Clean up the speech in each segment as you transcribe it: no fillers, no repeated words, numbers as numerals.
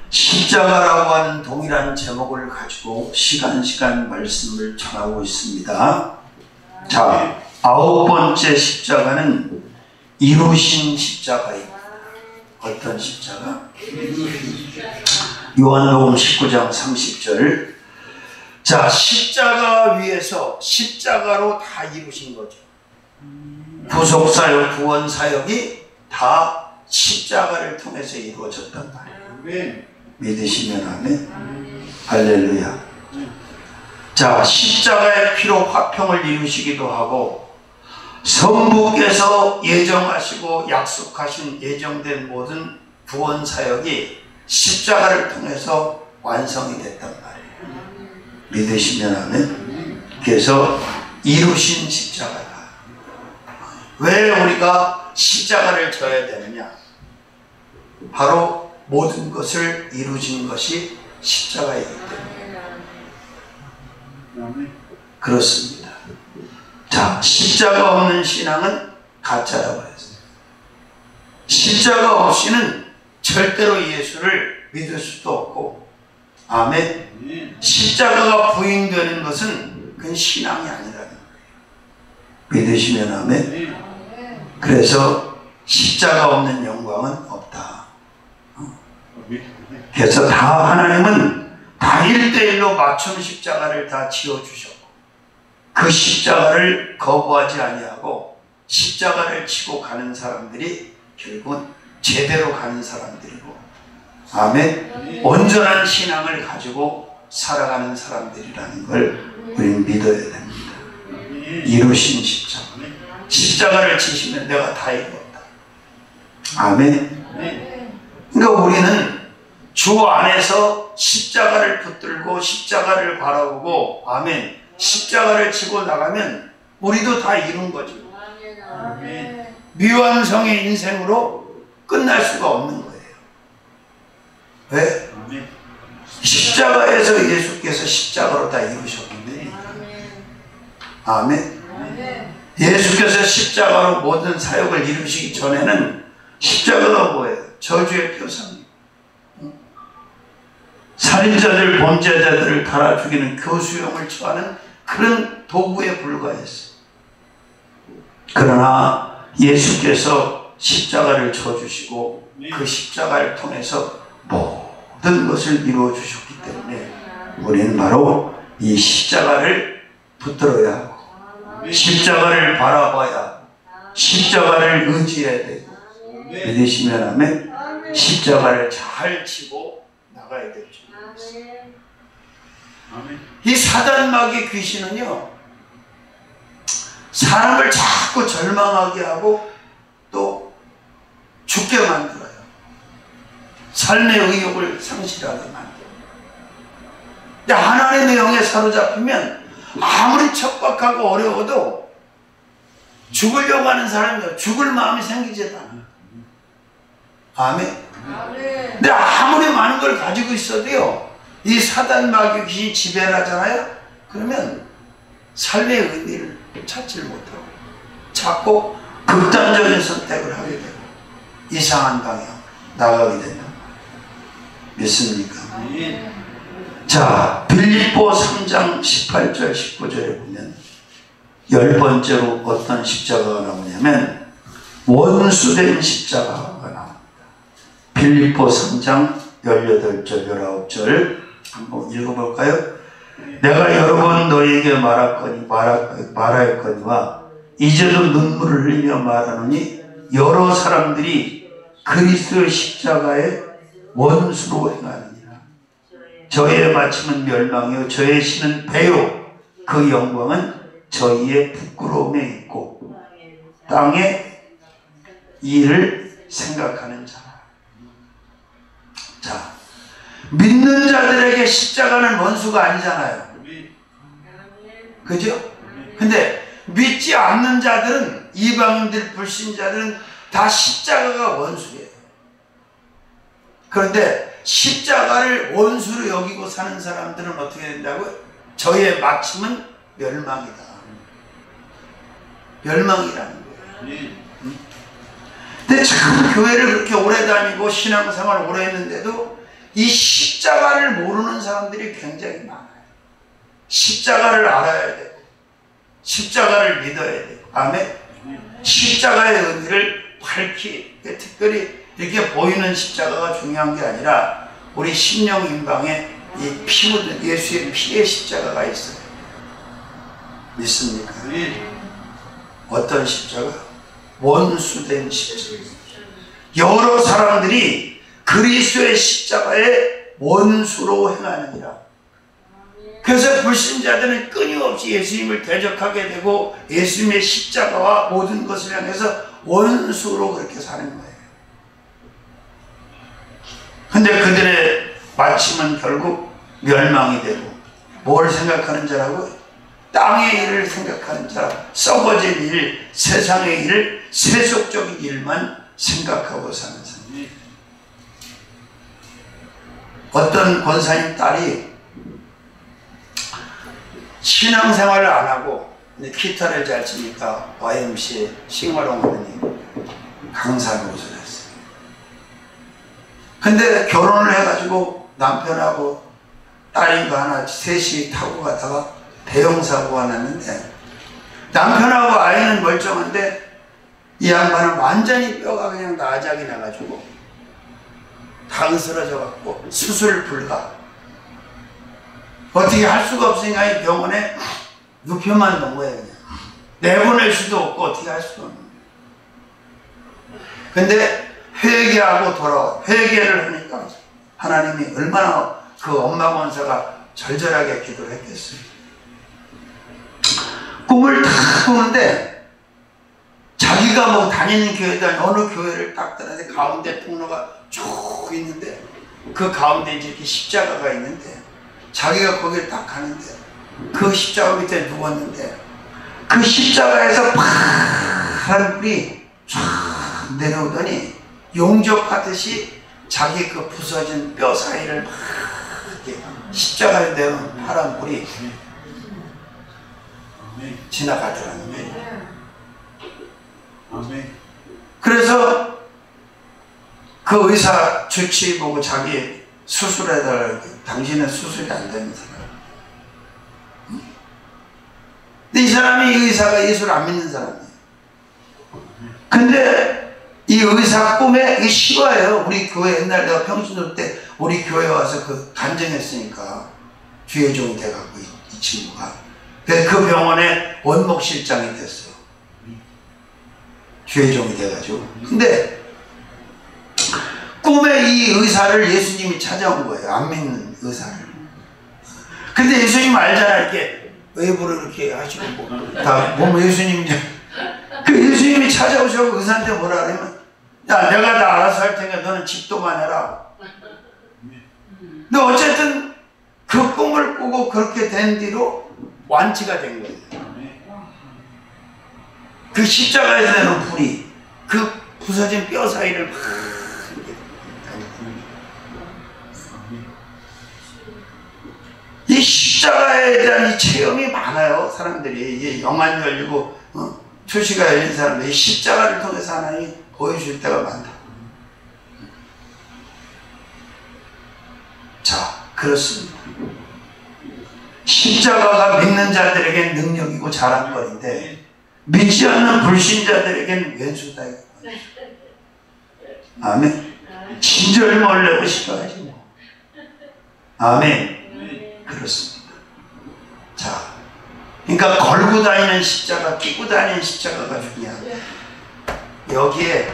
십자가라고 하는 동일한 제목을 가지고 시간 말씀을 전하고 있습니다. 자, 9번째 십자가는 이루신 십자가입니다. 어떤 십자가? 요한복음 19장 30절. 자, 십자가 위에서 십자가로 다 이루신 거죠. 구속사역, 구원사역이 다 십자가를 통해서 이루어졌단 말이에요. 믿으시면 아멘. 할렐루야. 자, 십자가의 피로 화평을 이루시기도 하고 성부께서 예정하시고 약속하신 예정된 모든 구원사역이 십자가를 통해서 완성이 됐단 말이에요. 믿으시면 아멘. 그래서 이루신 십자가다. 왜 우리가 십자가를 져야 되느냐? 바로 모든 것을 이루신 것이 십자가이기 때문에 그렇습니다. 자, 십자가 없는 신앙은 가짜라고 했어요. 십자가 없이는 절대로 예수를 믿을 수도 없고, 아멘. 십자가가 부인되는 것은 그건 신앙이 아니라는 거예요. 믿으시면 아멘. 그래서 십자가 없는 영광은 없다. 그래서 다 하나님은 다 1대1로 맞춤 십자가를 다 지어주셨고, 그 십자가를 거부하지 아니하고 십자가를 지고 가는 사람들이 결국은 제대로 가는 사람들이고, 아멘. 온전한 신앙을 가지고 살아가는 사람들이라는 걸 우리는 믿어야 됩니다. 이루신 십자가. 십자가를 지시면 내가 다 이루었다. 아멘. 그러니까 우리는 주 안에서 십자가를 붙들고 십자가를 바라보고, 아멘, 십자가를 지고 나가면 우리도 다 이룬 거죠. 아멘. 미완성의 인생으로 끝날 수가 없는 거예요. 왜? 아멘. 십자가에서 예수께서 십자가로 다 이루셨기 때문에. 아멘. 예수께서 십자가로 모든 사역을 이루시기 전에는 십자가가 뭐예요? 저주의 표상이에요. 살인자들, 범죄자들을 달아 죽이는 교수형을 처하는 그런 도구에 불과했어요. 그러나 예수께서 십자가를 져주시고 그 십자가를 통해서 모든 것을 이루어 주셨기 때문에 우리는 바로 이 십자가를 붙들어야 하고 십자가를 바라봐야, 십자가를 의지해야 되고, 믿으시면 하면 십자가를 잘 지고 나가야 되죠. 이 사단마귀 귀신은요, 사람을 자꾸 절망하게 하고 또 죽게 만들어요. 삶의 의욕을 상실하게 만들어요. 하나님의 영에 사로잡히면 아무리 척박하고 어려워도 죽으려고 하는 사람이 죽을 마음이 생기지 않아요. 아멘. 근데 아무리 많은 걸 가지고 있어도요, 이 사단 마귀 귀신이 지배를 하잖아요. 그러면 삶의 의미를 찾지를 못하고 자꾸 극단적인 선택을 하게 되고 이상한 방향 나가게 된다. 믿습니까? 자, 빌립보 3장 18절 19절에 보면 10번째로 어떤 십자가가 나오냐면 원수된 십자가가 나옵니다. 빌립보 3장 18절 19절 한번 읽어볼까요? 내가 여러 번 너희에게 말하였거니와 이제도 눈물을 흘리며 말하노니 여러 사람들이 그리스도의 십자가의 원수로 행하느니라. 저희의 마침은 멸망이요 저의 신은 배요 그 영광은 저희의 부끄러움에 있고 땅의 일을 생각하는 자라. 자, 믿는 자들에게 십자가는 원수가 아니잖아요. 그죠? 근데 믿지 않는 자들은, 이방인들, 불신자들은 다 십자가가 원수예요. 그런데 십자가를 원수로 여기고 사는 사람들은 어떻게 된다고요? 저의 마침은 멸망이다. 멸망이라는 거예요. 근데 참 교회를 그렇게 오래 다니고 신앙생활을 오래 했는데도 이 십자가를 모르는 사람들이 굉장히 많아요. 십자가를 알아야 되고 십자가를 믿어야 되고 아멘. 십자가의 의미를 밝히 특별히 이렇게 보이는 십자가가 중요한 게 아니라 우리 심령 임방에 이 피 묻은 예수의 피의 십자가가 있어요. 믿습니까? 어떤 십자가? 원수된 십자가. 여러 사람들이 그리스도의 십자가에 원수로 행하느니라. 그래서 불신자들은 끊임없이 예수님을 대적하게 되고 예수님의 십자가와 모든 것을 향해서 원수로 그렇게 사는 거예요. 근데 그들의 마침은 결국 멸망이 되고 뭘 생각하는 자라고? 땅의 일을 생각하는 자, 썩어질 일, 세상의 일, 세속적인 일만 생각하고 사는 사람. 어떤 권사님 딸이 신앙생활을 안 하고 기타를 잘 치니까 YMCA 싱어롱 하더니 강사 노릇을 했어요. 근데 결혼을 해가지고 남편하고 딸인가 하나 셋이 타고 가다가 대형사고가 났는데 남편하고 아이는 멀쩡한데 이 양반은 완전히 뼈가 그냥 나작이 나가지고 다 으스러져 갖고 수술 불가. 어떻게 할 수가 없으니까 이 병원에 눕혀만 놓은 거예요. 그냥 내보낼 수도 없고 어떻게 할 수도 없는 거예요. 근데 회개하고 돌아와 회개를 하니까 하나님이 얼마나 그 엄마 권사가 절절하게 기도를 했겠어요. 꿈을 다 꾸는데 자기가 뭐 다니는 교회다 어느 교회를 딱 떠나서 가운데 통로가 쭉 있는데 그 가운데 이렇게 십자가가 있는데 자기가 거기를 딱 가는데 그 십자가 밑에 누웠는데 그 십자가에서 파란 불이 쫙 내려오더니 용접하듯이 자기 그 부서진 뼈 사이를 막 이렇게 십자가에 내려온 파란 불이 지나가더라는 거예요. 그래서 그 의사 주치 보고 자기 수술해달라고 당신은 수술이 안 되는 사람. 근데 이 사람이 이 의사가 예수를 안 믿는 사람이에요. 근데 이 의사 꿈에 이게 실화예요. 우리 교회 옛날 내가 평신도 때 우리 교회 와서 그 간증했으니까 주의 종이 돼갖고 이 친구가 그 병원에 원목실장이 됐어요. 주의 종이 돼가지고. 근데 꿈에 이 의사를 예수님이 찾아온 거예요. 안 믿는 의사를. 근데 예수님 알잖아. 이렇게 외부를 이렇게 하시고 다 보면 예수님이 그 예수님이 찾아오셔서 의사한테 뭐라 그러면 야 내가 다 알아서 할 테니까 너는 집도만 해라. 근데 어쨌든 그 꿈을 꾸고 그렇게 된 뒤로 완치가 된 거예요. 그 십자가에서 내는 불이 그 부서진 뼈 사이를 막 이 십자가에 대한 이 체험이 많아요. 사람들이 이게 영안 열리고 출시가 열린 사람들이 이 십자가를 통해서 하나님이 보여줄 때가 많다. 자, 그렇습니다. 십자가가 믿는 자들에겐 능력이고 자랑거리인데 믿지 않는 불신자들에겐 왼수다. 아멘. 진절모를 내고 싶어하지 뭐. 아멘. 그렇습니다. 자, 그러니까 걸고 다니는 십자가, 끼고 다니는 십자가가 중요합니다. 여기에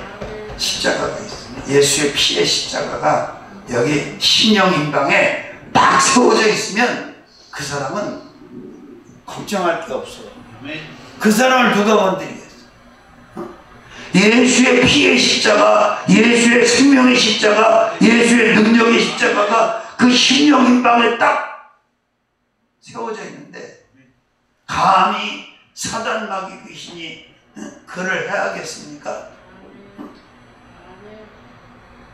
십자가가 있습니다. 예수의 피의 십자가가 여기 신령 임방에 딱 세워져 있으면 그 사람은 걱정할 게 없어요. 그 사람을 누가 건드리겠어? 예수의 피의 십자가, 예수의 생명의 십자가, 예수의 능력의 십자가가 그 신령 임방에 딱 세워져 있는데 감히 사단 마귀 귀신이 그를 해야겠습니까?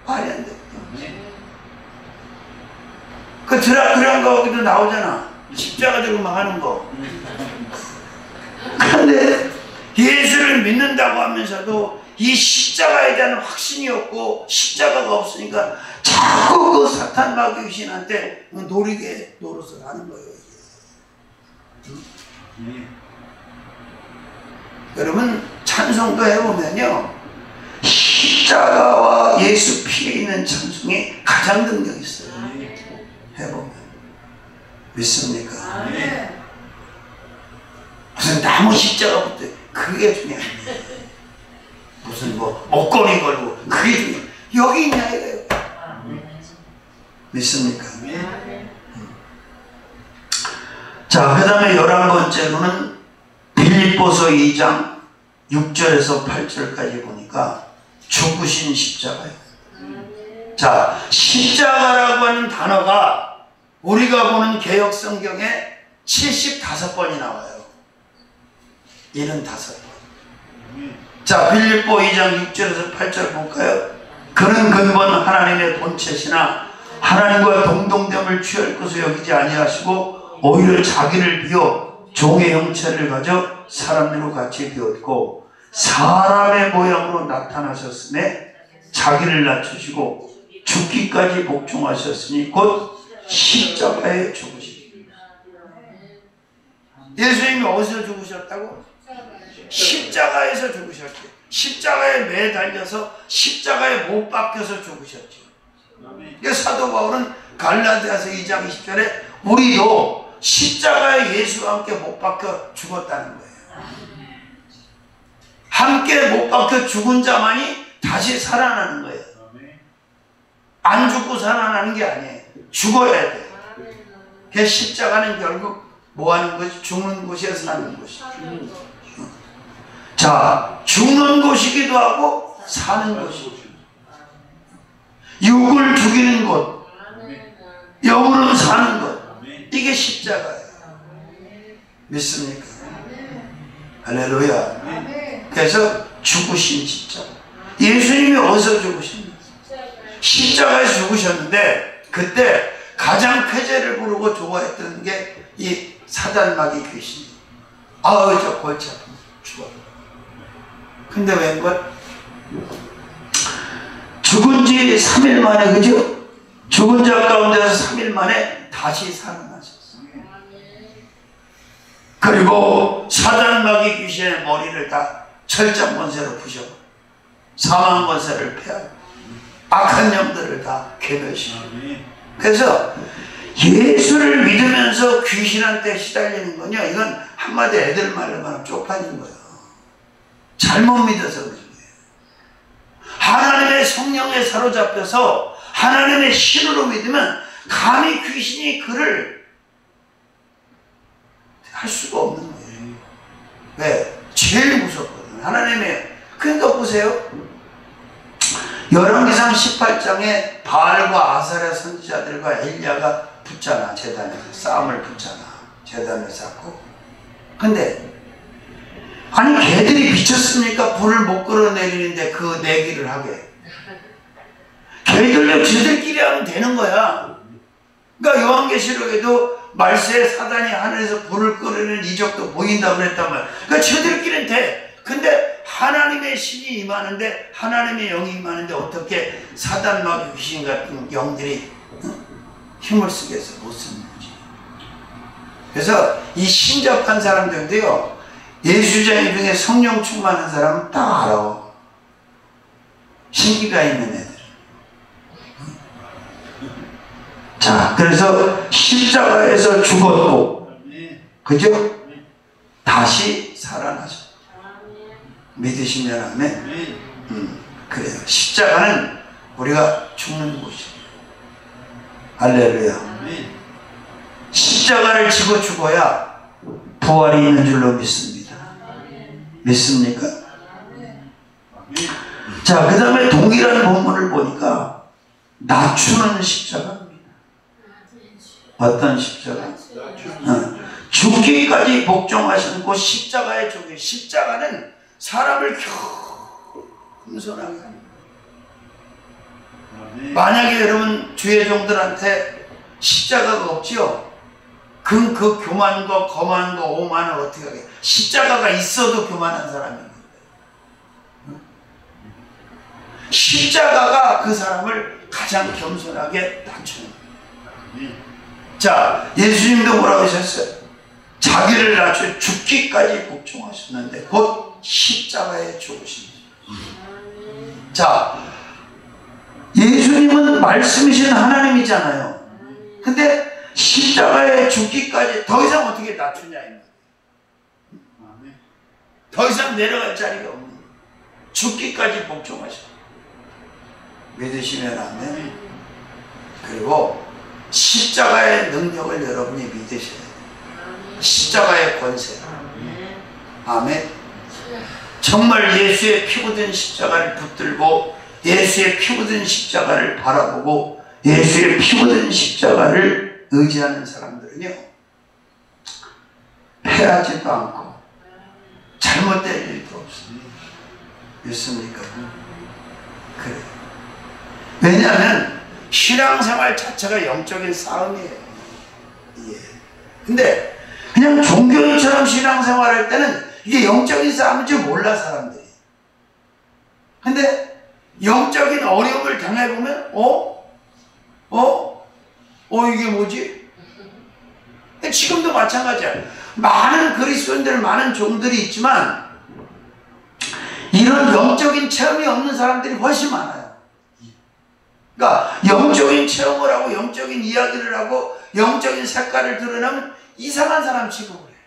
말이 안 돼. 그 드라큘라가 거기도 나오잖아. 십자가 들고 막 하는 거. 그런데 예수를 믿는다고 하면서도 이 십자가에 대한 확신이 없고 십자가가 없으니까 자꾸 그 사탄 마귀 귀신한테 노릇을 하는 거예요. 여러분 찬송도 해보면요, 십자가와 예수 피에 있는 찬송이 가장 능력 있어요. 해보면 믿습니까? 무슨 나무 십자가 붙어 그게 중요해요. 무슨 뭐 목걸이 걸고 그게 중요해요. 여기 있냐 이거예요. 믿습니까? 자, 그 다음에 11번째로는 빌립보서 2장 6절에서 8절까지 보니까 죽으신 십자가예요. 자, 십자가라고 하는 단어가 우리가 보는 개역 성경에 75번이 나와요. 75번. 자, 빌립보 2장 6절에서 8절 볼까요? 그는 근본 하나님의 본체시나 하나님과 동등됨을 취할 것을 여기지 아니하시고 오히려 자기를 비워 종의 형체를 가져 사람들과 같이 비웠고 사람의 모양으로 나타나셨음에 자기를 낮추시고 죽기까지 복종하셨으니 곧 십자가에 죽으십니다. 예수님이 어디서 죽으셨다고? 십자가에서 죽으셨죠. 십자가에 매달려서 십자가에 못 박혀서 죽으셨죠. 사도 바울은 갈라디아서 2장 20절에 우리도 십자가에 예수와 함께 못 박혀 죽었다는 거예요. 함께 못 박혀 죽은 자만이 다시 살아나는 거예요. 안 죽고 살아나는 게 아니에요. 죽어야 돼. 그 십자가는 결국 뭐 하는 것이? 죽는 곳에서 사는 곳이죠. 자, 죽는 곳이기도 하고 사는 곳이죠. 육을 죽이는 곳, 영으로 사는 것, 이게 십자가예요. 믿습니까? 할렐루야. 그래서 죽으신 십자가. 예수님이 어디서 죽으십니까? 십자가에서 죽으셨는데 그때 가장 쾌재를 부르고 좋아했던 게 이 사단 마귀 귀신이. 아우 저 골치 아프면 죽어. 근데 웬걸? 죽은 지 3일 만에, 그죠? 죽은 자 가운데서 3일 만에 다시 살아나셨어요. 그리고 사단 마귀 귀신의 머리를 다 철장 권세로 부셔버려. 사망 권세를 폐하고 악한 영들을 다 괴멸시키고. 그래서 예수를 믿으면서 귀신한테 시달리는 거냐, 이건 한마디 애들 말로 말하면 쪽팔린 거예요. 잘못 믿어서 그런 거예요. 하나님의 성령에 사로잡혀서 하나님의 신으로 믿으면 감히 귀신이 그를 할 수가 없는 거예요. 왜? 제일 무섭거든요. 하나님의. 그러니까 보세요. 열왕기상 18장에 바알과 아사랴 선지자들과 엘리야가 붙잖아. 제단에서 싸움을 붙잖아. 제단을 쌓고. 근데 아니 개들이 미쳤습니까? 불을 못 끌어내리는데 그 내기를 하게. 개들도 지들끼리 하면 되는 거야. 그러니까 요한계시록에도 말세에 사단이 하늘에서 불을 끌어내는 이적도 보인다고 그랬단 말이야. 그러니까 지들끼리는 돼. 근데 하나님의 신이 임하는데, 하나님의 영이 임하는데 어떻게 사단 마귀 귀신 같은 영들이 힘을 쓰겠어? 못 쓰는 거지. 그래서 이 신접한 사람들도요, 예수자인 중에 성령 충만한 사람은 다 알아. 신기가 있는 애들. 자, 그래서 십자가에서 죽었고, 그죠? 다시 살아나셨. 믿으시면 아멘. 그래요. 십자가는 우리가 죽는 곳이에요. 할렐루야. 십자가를 지고 죽어야 부활이 있는 줄로 믿습니다. 믿습니까? 자, 그 다음에 동일한 본문을 보니까 낮추는 십자가입니다. 어떤 십자가? 죽기까지 복종하신 그 십자가의 종이. 십자가는 사람을 겸손하게 합니다. 만약에 여러분 주의 종들한테 십자가가 없지요? 그 교만과 거만과 오만을 어떻게 하게? 십자가가 있어도 교만한 사람입니다. 십자가가 그 사람을 가장 겸손하게 낮추는 거예요. 자, 예수님도 뭐라고 하셨어요? 자기를 낮춰 죽기까지 복종하셨는데 곧 십자가에 죽으십니다. 자, 예수님은 말씀이신 하나님이잖아요. 근데 십자가에 죽기까지 더 이상 어떻게 낮추냐 입니다. 더 이상 내려갈 자리가 없는 거예요. 죽기까지 복종하셔. 믿으시면 아멘. 그리고 십자가의 능력을 여러분이 믿으셔야 돼요. 십자가의 권세. 아멘. 정말 예수의 피 묻은 십자가를 붙들고 예수의 피 묻은 십자가를 바라보고 예수의 피 묻은 십자가를 의지하는 사람들은요, 패하지도 않고 잘못될 일도 없습니다. 믿습니까? 그래요. 왜냐하면 신앙생활 자체가 영적인 싸움이에요. 예. 근데 그냥 종교인처럼 신앙생활할 때는 이게 영적인 싸움인 줄 몰라, 사람들이. 근데 영적인 어려움을 당해보면 이게 뭐지? 지금도 마찬가지야. 많은 그리스도인들, 많은 종들이 있지만 이런 영적인 체험이 없는 사람들이 훨씬 많아요. 그러니까 영적인 체험을 하고 영적인 이야기를 하고 영적인 색깔을 드러내면 이상한 사람 취급을 해요.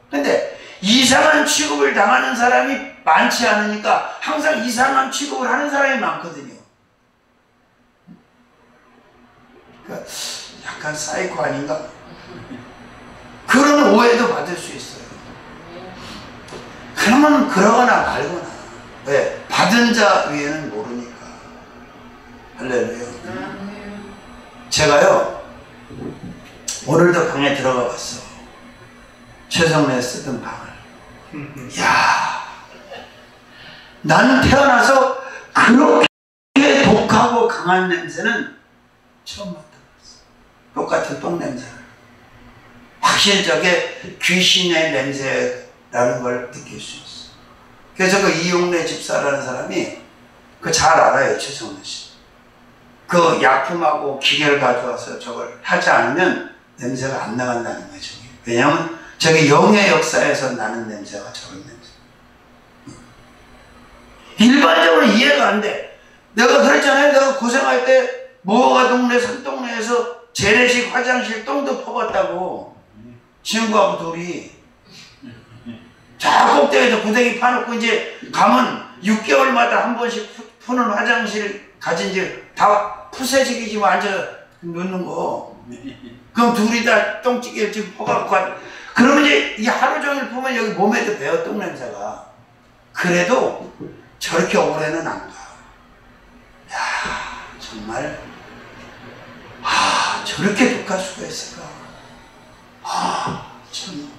근데 이상한 취급을 당하는 사람이 많지 않으니까 항상 이상한 취급을 하는 사람이 많거든요. 그러니까 약간 사이코 아닌가? 그런 오해도 받을 수 있어요. 그러면 그러거나 말거나. 왜? 받은 자 위에는 모르니까. 할렐루야. 제가요, 오늘도 방에 들어가 봤어. 최성래 쓰던 방을. 이야, 나는 태어나서 그렇게 독하고 강한 냄새는 처음 맡아봤어. 똑같은 똥 냄새를. 확실히 저게 귀신의 냄새라는 걸 느낄 수 있어. 그래서 그 이용래 집사라는 사람이 그 잘 알아요, 최성래 씨. 그 약품하고 기계를 가져와서 저걸 하지 않으면 냄새가 안 나간다는 거예요. 저게. 왜냐하면 저게 영의 역사에서 나는 냄새가 저런 냄새. 일반적으로 이해가 안 돼. 내가 그랬잖아요. 내가 고생할 때 모호가 동네 산동네에서 재래식 화장실 똥도 퍼봤다고. 친구하고 둘이 저 꼭대기에서 구덩이 파놓고 이제 가면 6개월마다 한 번씩 푸는 화장실 가진 지 다 푸세식이지만 앉아 놓는 거. 그럼 둘이 다 똥찌개를 지금 퍼갖고 그러면 이제 이 하루 종일 보면 여기 몸에도 배어 똥냄새가. 그래도 저렇게 오래는 안 가. 야, 정말 저렇게 독할 수가 있을까? 참.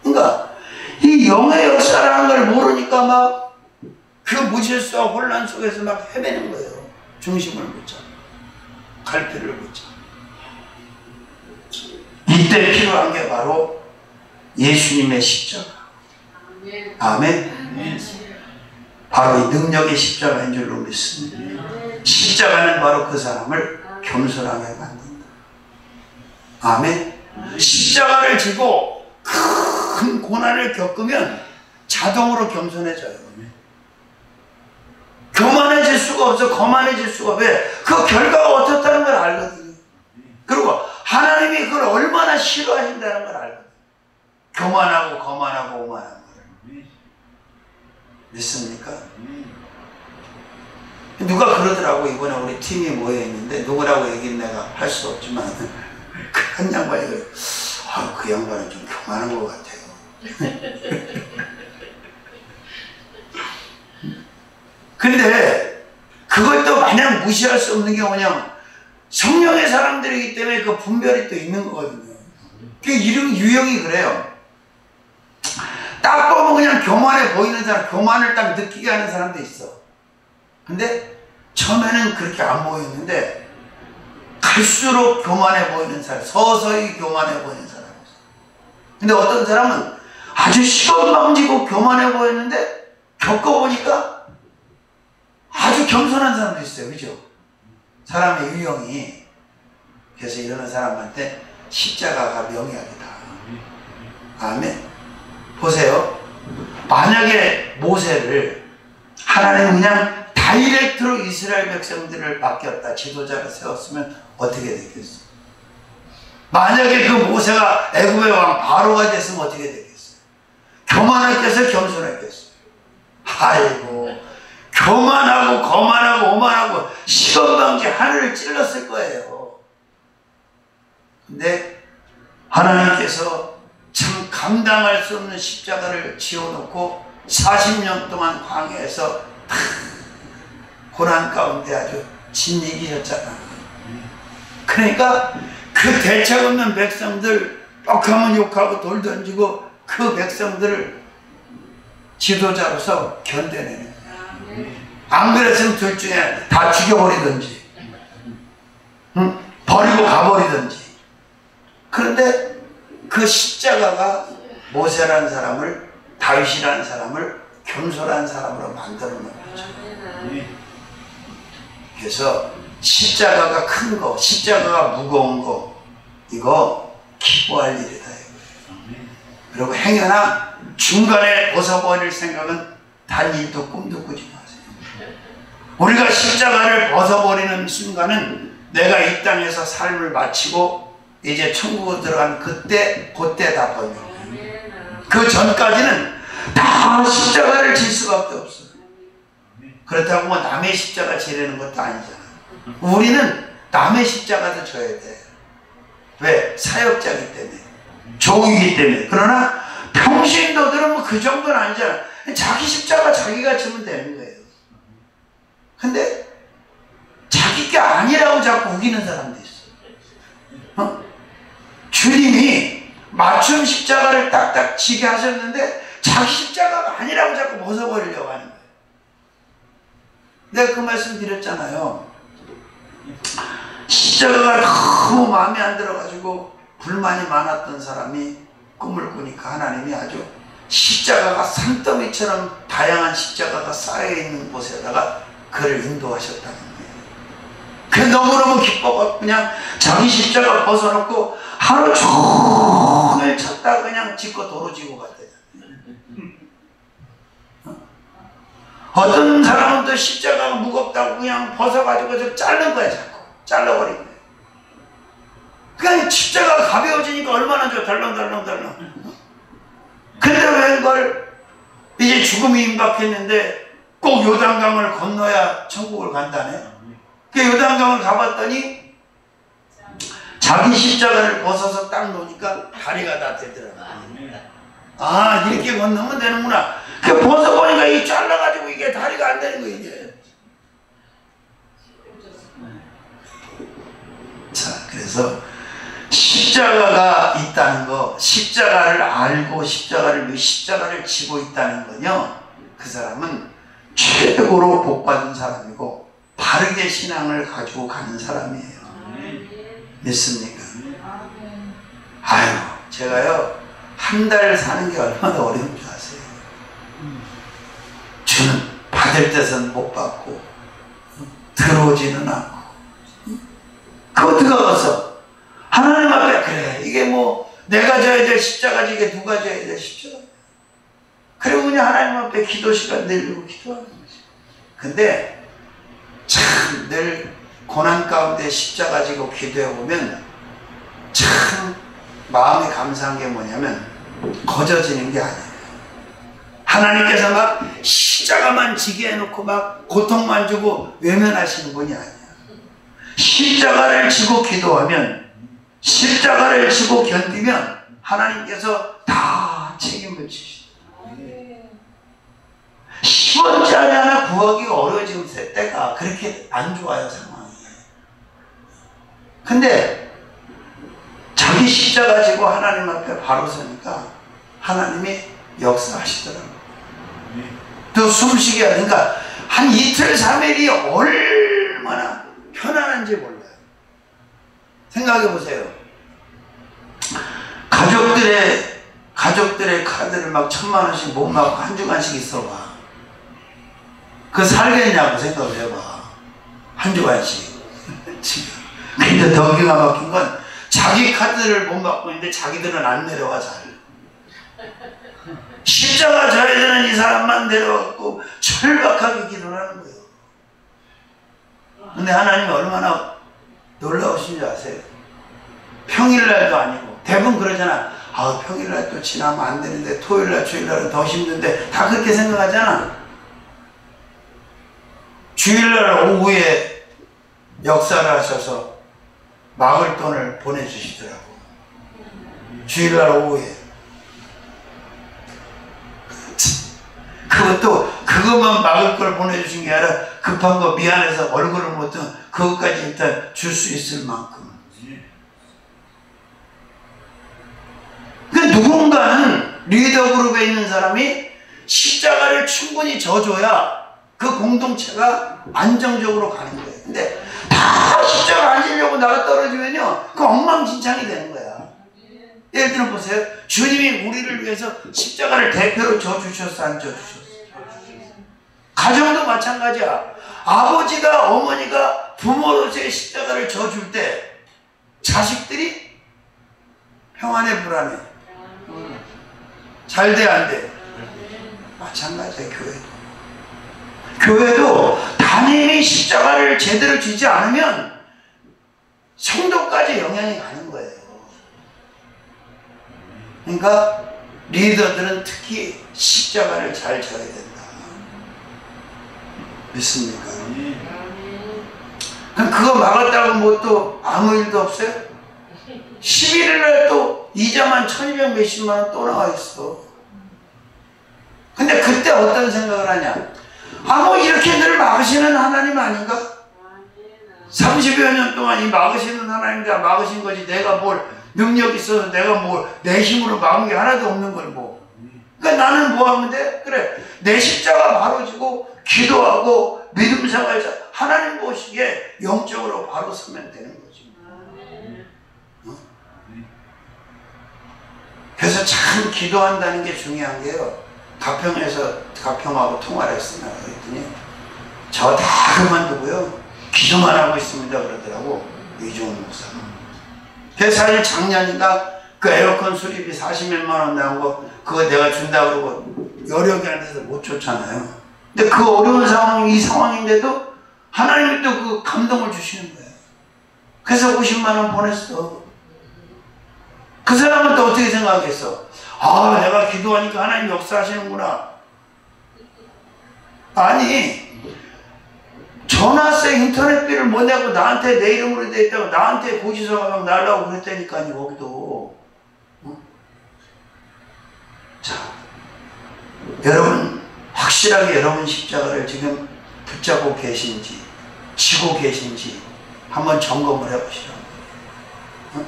그러니까 이 영의 역사라는 걸 모르니까 막 그 무질서와 혼란 속에서 막 헤매는 거예요. 중심을 못 잡고 갈피를 못 잡고. 이때 필요한 게 바로 예수님의 십자가. 아멘. 바로 이 능력의 십자가인 줄로 믿습니다. 십자가는 바로 그 사람을 겸손하게 만든다. 아멘. 십자가를 지고 큰 고난을 겪으면 자동으로 겸손해져요. 교만해질 수가 없어. 거만해질 수가. 왜? 그 결과가 어떻다는 걸 알거든요. 그리고 하나님이 그걸 얼마나 싫어하신다는 걸 알거든요. 교만하고 거만하고 오만한 걸. 믿습니까? 누가 그러더라고. 이번에 우리 팀이 모여있는데 누구라고 얘기는 내가 할 수 없지만 한 양반이 그래. 그 양반은 좀 교만한 것 같아요. 근데 그걸 또 마냥 무시할 수 없는 게 뭐냐면 성령의 사람들이기 때문에 그 분별이 또 있는 거거든요. 그 이름 유형이 그래요. 딱 보면 그냥 교만해 보이는 사람, 교만을 딱 느끼게 하는 사람도 있어. 근데 처음에는 그렇게 안 보였는데 갈수록 교만해 보이는 사람, 서서히 교만해 보이는 사람이 있어. 근데 어떤 사람은 아주 시건방지고 교만해 보였는데 겪어보니까 아주 겸손한 사람도 있어요. 그죠? 사람의 유형이. 그래서 이러는 사람한테 십자가가 명약이다. 아멘. 보세요. 만약에 모세를 하나님 그냥 다이렉트로 이스라엘 백성들을 맡겼다, 지도자를 세웠으면 어떻게 됐겠어요? 만약에 그 모세가 애굽의 왕 바로가 됐으면 어떻게 됐겠어요? 교만했겠어요? 겸손했겠어요? 아이고, 교만하고 거만하고 오만하고 시건방지 하늘을 찔렀을 거예요. 근데 하나님께서 참 감당할 수 없는 십자가를 지어놓고 40년 동안 광야에서 고난 가운데 아주 진이기셨잖아. 그러니까 그 대책 없는 백성들 뻑하면 욕하고 돌 던지고 그 백성들을 지도자로서 견뎌내는 거야. 안 그랬으면 둘 중에 다 죽여버리든지, 응? 버리고 가버리든지. 그런데 그 십자가가 모세라는 사람을, 다윗이라는 사람을 겸손한 사람으로 만들어 놓은 거죠. 그래서 십자가가 큰 거, 십자가가 무거운 거, 이거 기뻐할 일이다 이거예요. 그리고 행여나 중간에 벗어버릴 생각은 단 일도 꿈도 꾸지 마세요. 우리가 십자가를 벗어버리는 순간은 내가 이 땅에서 삶을 마치고 이제 천국으로 들어간 그때 다 버려. 그 전까지는 다 십자가를 질 수밖에 없어요. 그렇다고 뭐 남의 십자가 지르는 것도 아니잖아. 우리는 남의 십자가도 져야 돼. 왜? 사역자이기 때문에, 종이기 때문에. 그러나 평신도들은 뭐 그 정도는 아니잖아. 자기 십자가 자기가 지면 되는 거예요. 근데 자기가 아니라고 자꾸 우기는 사람도 있어. 어? 주님이 맞춤 십자가를 딱딱 지게 하셨는데 자기 십자가가 아니라고 자꾸 벗어버리려고 하는 거예요. 내가 그 말씀 드렸잖아요. 십자가가 너무 마음에 안 들어가지고 불만이 많았던 사람이 꿈을 꾸니까 하나님이 아주 십자가가 산더미처럼 다양한 십자가가 쌓여있는 곳에다가 그를 인도하셨다는 거예요. 그게 너무너무 기뻐서 그냥 자기 십자가 벗어놓고 하루 종일 찾다가 그냥 짓고 도로 지고 갔대요. 어떤 사람은 또 십자가가 무겁다고 그냥 벗어가지고 저 자른 거야. 자꾸 잘라버린 거야. 그냥 십자가가 가벼워지니까 얼마나 좋아. 덜렁덜렁. 근데 왜 그걸 이제 죽음이 임박했는데 꼭 요단강을 건너야 천국을 간다네. 그 요단강을 가봤더니 자기 십자가를 벗어서 딱 놓으니까 다리가 다 되더라고. 아, 이렇게 건너면 되는구나. 그 벗어보니까 이 잘라가지고 이게 다리가 안 되는 거야, 이게. 자, 그래서 십자가가 있다는 거, 십자가를 알고 십자가를 지고 있다는 건요, 그 사람은 최고로 복받은 사람이고 바르게 신앙을 가지고 가는 사람이에요. 믿습니까? 아유, 제가요 한 달 사는 게 얼마나 어려운 줄 아세요? 주는 받을 때선 못 받고 들어오지는 않고, 그거 들어가서 하나님 앞에, 그래 이게 뭐 내가 져야 될 십자가지 이게 누가 져야 될 십자가. 그리고 그냥 하나님 앞에 기도 시간 내려고 기도하는 거지. 근데 참 늘 고난 가운데 십자가 지고 기도해 보면 참 마음이 감사한 게 뭐냐면 거저지는 게 아니에요. 하나님께서 막 십자가만 지게 해놓고 막 고통만 주고 외면하시는 분이 아니에요. 십자가를 지고 기도하면, 십자가를 지고 견디면 하나님께서 다 책임을 지시죠. 10원짜리 하나 구하기가 어려워지는 때가 그렇게 안 좋아요, 상황이. 근데 자기 십자가 지고 하나님 앞에 바로 서니까 하나님이 역사하시더라고요. 또 숨쉬게 하니까 한 이틀 3일이 얼마나 편안한지 몰라요. 생각해 보세요. 가족들의 카드를 막 1000만 원씩 못 막고 한 주간씩 있어봐. 그 살겠냐고 생각을 해봐. 한 주간씩. 근데 더 기가 막힌 건 자기 카드를 못 받고 있는데 자기들은 안 내려와 잘. 십자가 져야 되는 이 사람만 내려왔고 철박하게 기도를 하는 거예요. 근데 하나님이 얼마나 놀라우신지 아세요? 평일날도 아니고 대부분 그러잖아. 아, 평일날 또 지나면 안 되는데 토요일날 주일날은 더 힘든데 다 그렇게 생각하잖아. 주일날 오후에 역사를 하셔서 막을 돈을 보내주시더라고. 주일날 오후에. 그것도 그것만 막을 걸 보내주신 게 아니라 급한 거 미안해서 얼굴을 못 든 그것까지 일단 줄 수 있을 만큼. 그러니까 누군가는 리더 그룹에 있는 사람이 십자가를 충분히 져줘야 그 공동체가 안정적으로 가는 거예요. 근데 다 십자가 안 지려고 나가 떨어지면요, 그 엉망진창이 되는 거야. 예를 들어 보세요. 주님이 우리를 위해서 십자가를 대표로 져주셨어, 안 져주셨어? 가정도 마찬가지야. 아버지가, 어머니가 부모로서의 십자가를 져줄 때 자식들이 평안해, 불안해? 잘 돼, 안 돼? 마찬가지야, 교회도. 교회도 담임이 십자가를 제대로 지지 않으면 성도까지 영향이 가는 거예요. 그러니까 리더들은 특히 십자가를 잘 져야 된다. 믿습니까? 그럼 그거 막았다고 뭐 또 아무 일도 없어요? 11일날 또 이자만 1200 몇십만 원 또 나와 있어. 근데 그때 어떤 생각을 하냐? 아, 뭐 이렇게 늘 막으시는 하나님 아닌가? 30여 년 동안 이 막으시는 하나님과 막으신 거지, 내가 뭘 능력 있어서 내가 뭘 내 힘으로 막은 게 하나도 없는 걸 뭐. 그러니까 나는 뭐 하면 돼? 그래, 내 십자가 바로 지고 기도하고 믿음 생활자 하나님 보시기에 영적으로 바로 서면 되는 거지. 어? 그래서 참 기도한다는 게 중요한 게요. 가평하고 통화를 했으면 그랬더니 저 다 그만두고요 기도만 하고 있습니다 그러더라고, 이종훈 목사가. 그래서 사실 작년인가 그 에어컨 수리비 40몇만 원 나온 거 그거 내가 준다 그러고 여력이 안 돼서 못 줬잖아요. 근데 그 어려운 상황이 이 상황인데도 하나님이 또 그 감동을 주시는 거예요. 그래서 50만 원 보냈어. 그 사람은 또 어떻게 생각했어? 아, 내가 기도하니까 하나님 역사하시는구나. 아니, 전화세 인터넷비를 못 내고 나한테 내 이름으로 돼 있다고 나한테 고지서가 날라고 그랬다니까요, 거기도. 어? 자, 여러분 확실하게 여러분 십자가를 지금 붙잡고 계신지 지고 계신지 한번 점검을 해보시라고. 어?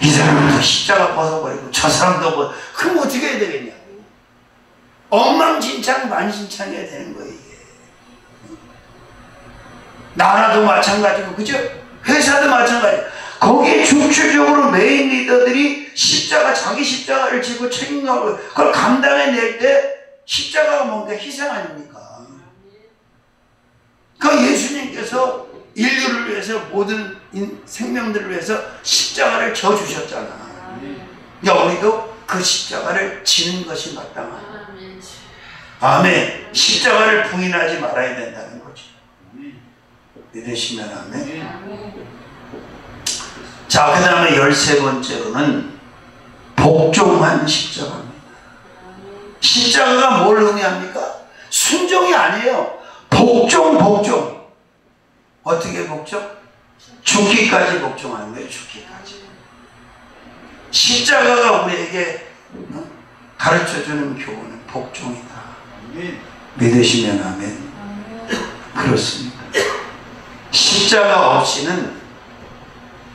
이 사람도 십자가 벗어버리고 저 사람도 벗어. 그럼 어떻게 해야 되겠냐? 엉망진창 만신창해야 되는 거예요, 이게. 나라도 마찬가지고, 그죠? 회사도 마찬가지. 거기에 중추적으로 메인 리더들이 자기 십자가를 지고 책임하고 그걸 감당해낼 때 십자가가 뭔가 희생 아닙니까? 그 예수님께서 인류를 위해서 모든 생명들을 위해서 십자가를 져주셨잖아. 그러니까 우리도 그 십자가를 지는 것이 마땅하다. 아멘. 십자가를 부인하지 말아야 된다는 거죠. 믿으시면 아멘. 자, 그 다음에 13번째로는 복종한 십자가입니다. 십자가가 뭘 의미합니까? 순종이 아니에요. 복종. 어떻게 복종? 죽기까지 복종하는 거예요. 죽기까지. 십자가가 우리에게 가르쳐주는 교훈은 복종이다. 믿으시면 아멘. 그렇습니다. 십자가 없이는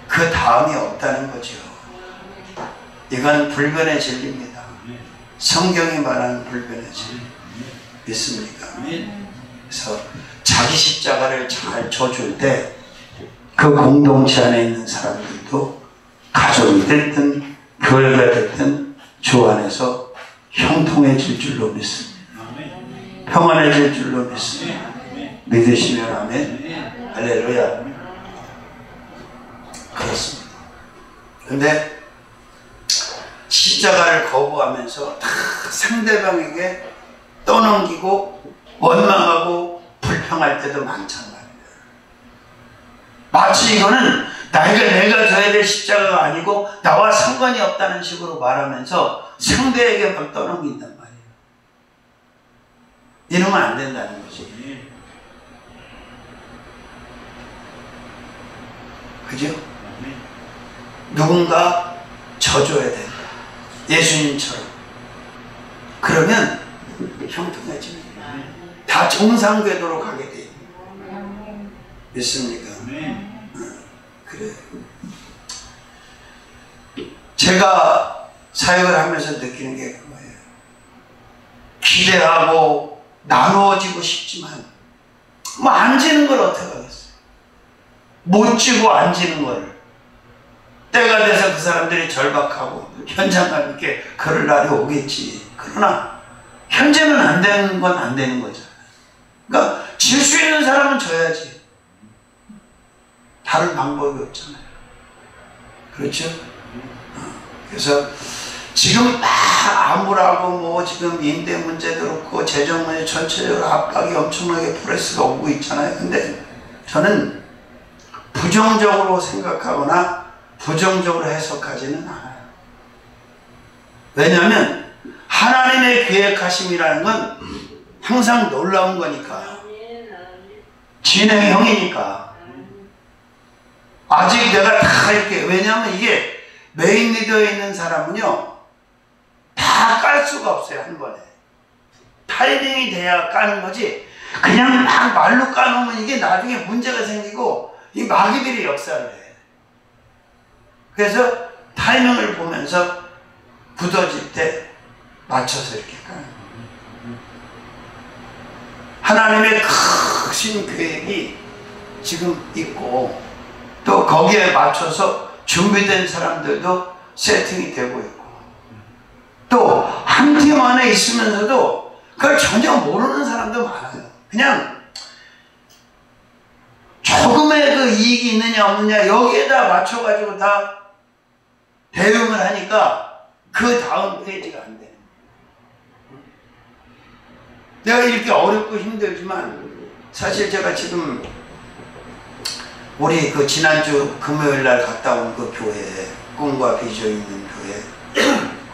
그 다음이 없다는 거죠. 이건 불변의 진리입니다. 성경이 말하는 불변의 진리. 믿습니까? 그래서 자기 십자가를 잘 져줄 때 그 공동체 안에 있는 사람들도 가족이 됐든 교회가 됐든 주 안에서 형통해질 줄로 믿습니다. 평안해질 줄로 믿습니다. 믿으시면 아멘. 할렐루야. 그렇습니다. 근데 십자가를 거부하면서 다 상대방에게 떠넘기고 원망하고 불평할 때도 많단 말이에요. 마치 이거는 내가 져야 될 십자가가 아니고 나와 상관이 없다는 식으로 말하면서 상대에게만 떠넘긴단 말이에요. 이러면 안 된다는 거지. 그죠? 누군가 져줘야 된다. 예수님처럼. 그러면 형통해집니다. 다 정상궤도로 가게 돼요. 믿습니까? 그래요. 제가 사역을 하면서 느끼는 게 그거예요. 기대하고 나누어지고 싶지만 뭐 안 지는 걸 어떻게 하겠어요? 못 지고 안 지는 걸. 때가 돼서 그 사람들이 절박하고 현장감 있게 그럴 날이 오겠지. 그러나 현재는 안 되는 건 안 되는 거잖아요. 그러니까 질 수 있는 사람은 져야지. 다른 방법이 없잖아요. 그렇죠? 그래서 지금 막 암울하고 뭐 지금 임대 문제도 그렇고 재정 문제 전체적으로 압박이 엄청나게 프레스가 오고 있잖아요. 근데 저는 부정적으로 생각하거나 부정적으로 해석하지는 않아요. 왜냐하면 하나님의 계획하심이라는 건 항상 놀라운 거니까. 진행형이니까. 아직 내가 다 이렇게, 왜냐하면 이게 메인 리더에 있는 사람은요 다 깔 수가 없어요. 한 번에 타이밍이 돼야 까는 거지, 그냥 막 말로 까놓으면 이게 나중에 문제가 생기고 이 마귀들이 역사를 해. 그래서 타이밍을 보면서 굳어질 때 맞춰서 이렇게 까는 거예요. 하나님의 크신 계획이 지금 있고 또 거기에 맞춰서 준비된 사람들도 세팅이 되고 있고, 또 한 팀 안에 있으면서도 그걸 전혀 모르는 사람도 많아요. 그냥 조금의 그 이익이 있느냐 없느냐 여기에다 맞춰가지고 다 대응을 하니까 그 다음 페이지가 안 돼. 내가 이렇게 어렵고 힘들지만 사실 제가 지금 우리 그 지난주 금요일 날 갔다 온 그 교회, 꿈과 비전이 있는 교회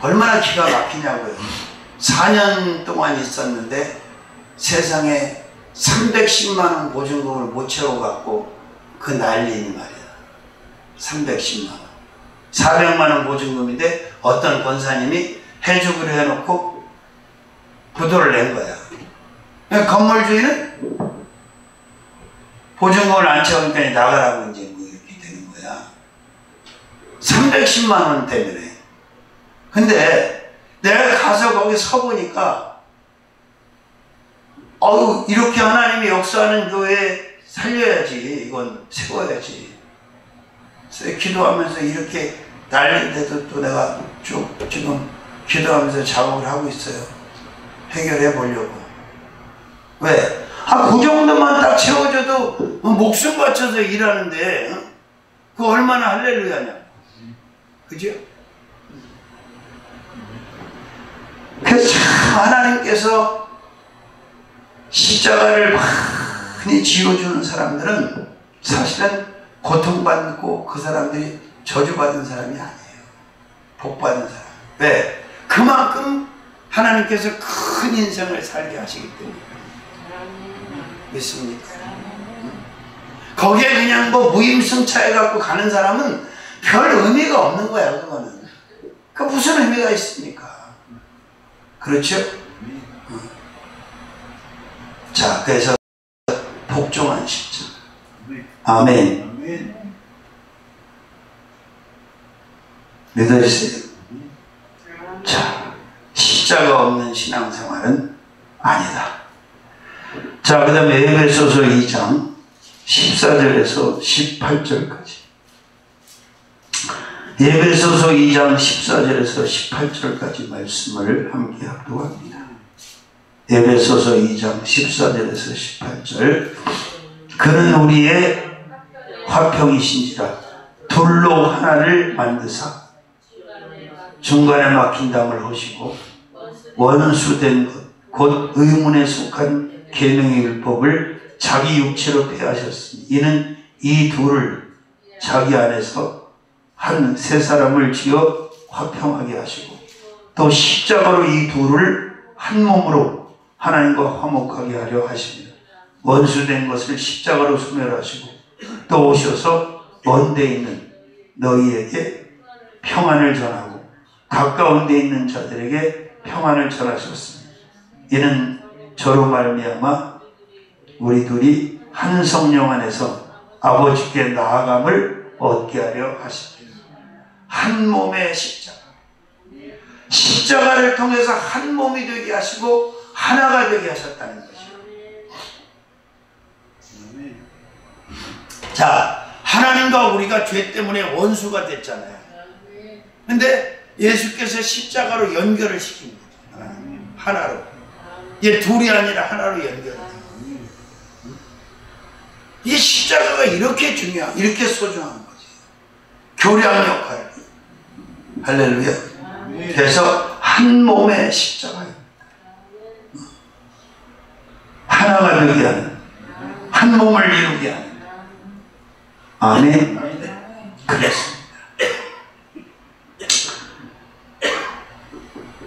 얼마나 기가 막히냐고요. 4년 동안 있었는데 세상에 310만 원 보증금을 못 채워갖고 그 난리니 말이야. 310만 원. 400만 원 보증금인데 어떤 권사님이 해주기로 해놓고 부도를 낸 거야. 건물주인은 보증금을 안 채우니까 나가라고 이제 뭐 이렇게 되는 거야. 310만 원 때문에. 근데 내가 가서 거기 서보니까 이렇게 하나님이 역사하는 교회 살려야지, 이건 세워야지. 그래서 기도하면서 이렇게 난리인데도 또 내가 쭉 지금 기도하면서 작업을 하고 있어요. 해결해 보려고. 왜? 그 정도만 딱 채워줘도 목숨 바쳐서 일하는데 그거 얼마나 할렐루야냐. 그죠? 그래서 참 하나님께서 십자가를 많이 지어주는 사람들은 사실은 고통받고 그 사람들이 저주받은 사람이 아니에요. 복받은 사람. 왜? 그만큼 하나님께서 큰 인생을 살게 하시기 때문에. 믿습니까? 거기에 그냥 뭐 무임승차해 갖고 가는 사람은 별 의미가 없는 거야. 그거는 그 무슨 의미가 있습니까? 그렇죠? 자, 그래서 복종한 십자가. 아멘. 믿어주세요. 자, 십자가 없는 신앙생활은 아니다. 자, 그 다음에 에베소서 2장 14절에서 18절까지. 에베소서 2장 14절에서 18절까지 말씀을 함께 하도록 합니다. 에베소서 2장 14절에서 18절. 그는 우리의 화평이신지라 둘로 하나를 만드사 중간에 막힌 담을 하시고 원수된 것 곧 의문에 속한 계명의 율법을 자기 육체로 폐하셨으니 이는 이 둘을 자기 안에서 한 세 사람을 지어 화평하게 하시고 또 십자가로 이 둘을 한 몸으로 하나님과 화목하게 하려 하십니다. 원수된 것을 십자가로 소멸하시고 또 오셔서 먼 데 있는 너희에게 평안을 전하고 가까운 데 있는 자들에게 평안을 전하셨습니다. 이는 저로 말미암아 우리 둘이 한 성령 안에서 아버지께 나아감을 얻게 하려 하십니다. 한 몸의 십자가. 십자가를 통해서 한 몸이 되게 하시고 하나가 되게 하셨다는 것이요. 자, 하나님과 우리가 죄 때문에 원수가 됐잖아요. 근데 예수께서 십자가로 연결을 시킨 거죠. 하나로. 이게 둘이 아니라 하나로 연결돼요. 이 십자가가 이렇게 중요한, 이렇게 소중한 거지. 교량 역할. 할렐루야. 그래서 한 몸의 십자가입니다. 하나가 되게 하는, 한 몸을 이루게 하는. 아멘. 그렇습니다.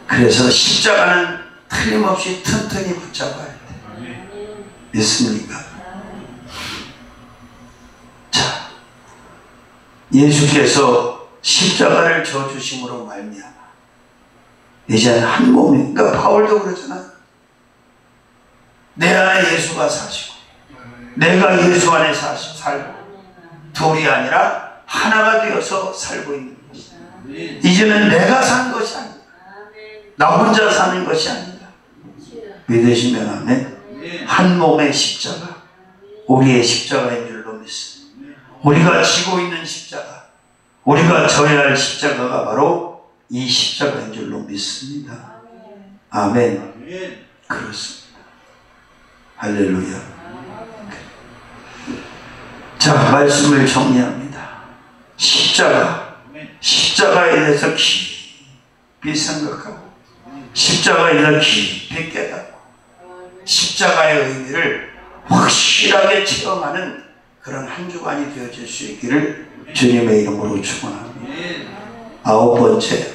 그래서 십자가는 틀림없이 튼튼히 붙잡아야 돼. 믿습니까? 자, 예수께서 십자가를 져주심으로 말미암아 이제 한 몸이, 그러니까 바울도 그러잖아. 내 안에 예수가 사시고 내가 예수 안에 살고 둘이 아니라 하나가 되어서 살고 있는 것이다. 이제는 내가 산 것이 아니다. 나 혼자 사는 것이 아니다. 믿으시면 아멘. 한 몸의 십자가, 우리의 십자가인 줄로 믿습니다. 우리가 지고 있는 십자가, 우리가 져야 할 십자가가 바로 이 십자가인 줄로 믿습니다. 아멘. 그렇습니다. 할렐루야. 자, 말씀을 정리합니다. 십자가에 대해서 깊이 생각하고 십자가에 대해서 깊이 깨닫고 십자가의 의미를 확실하게 체험하는 그런 한 주간이 되어질 수 있기를 주님의 이름으로 축원합니다. 아홉 번째,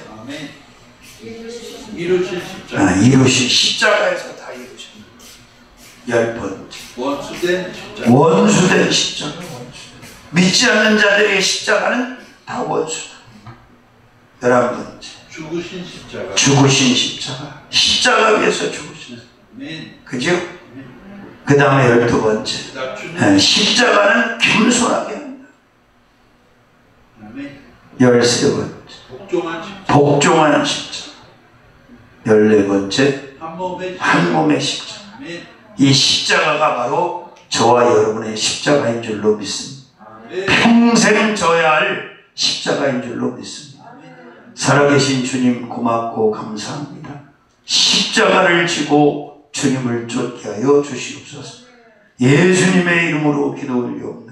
이루실 십자가. 이루신 십자가에서 다 이루십니다. 열 번째, 원수된 십자가. 믿지 않는 자들의 십자가는 다 원수다. 11번째, 죽으신 십자가. 십자가 위에서 죽으신. 그죠? 그 다음에 12번째, 십자가는 겸손하게 합니다. 13번째, 복종하는 십자가. 14번째, 한 몸의 십자가. 이 십자가가 바로 저와 여러분의 십자가인 줄로 믿습니다. 평생 져야 할 십자가인 줄로 믿습니다. 살아계신 주님 고맙고 감사합니다. 십자가를 지고 주님을 쫓게 하여 주시옵소서. 예수님의 이름으로 기도 올려